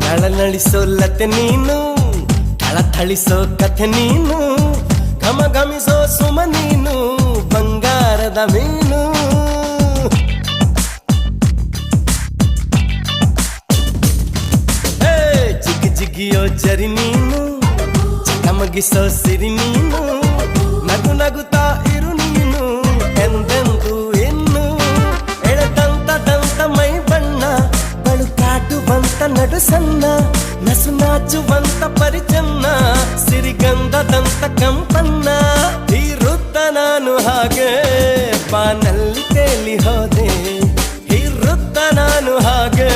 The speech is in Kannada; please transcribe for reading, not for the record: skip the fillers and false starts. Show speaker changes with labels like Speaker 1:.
Speaker 1: ಥಳನಳಿಸೋ ಲತೆ ನೀನು, ಥಳಥಳಿಸೋ ಕಥೆ ನೀನು, ಘಮ ಘಮಿಸೋ ಸುಮ ನೀನು, ಬಂಗಾರದ ಮೀನು. ಜಿಗಿ ಜಿಗಿಯೋ ಜರಿ ನೀನು, ಚಕಮಗಿಸೋ ಸಿರಿ ನೀನು, ನಗು ನಗುತ್ತಾ ಇರು ನೀನು ಎಂದೆಂದು ಇನ್ನು. ಎಳೆದಂತ ದಂತ ಮೈ ಬಣ್ಣ, ಬಳುಕಾಟುವಂತ ನಡು ಸಣ್ಣ, ನಸು ನಾಚುವಂತ ಪರಿಚನ್ನ, ಸಿರಿಗಂಧದಂತ ಕಂಪನ್ನ. ಹೀರುತ್ತ ನಾನು ಹಾಗೆ ಬಾನಲ್ಲಿ ತೇಲಿ ಹೋದೆ, ಹೀರುತ್ತ ನಾನು ಹಾಗೆ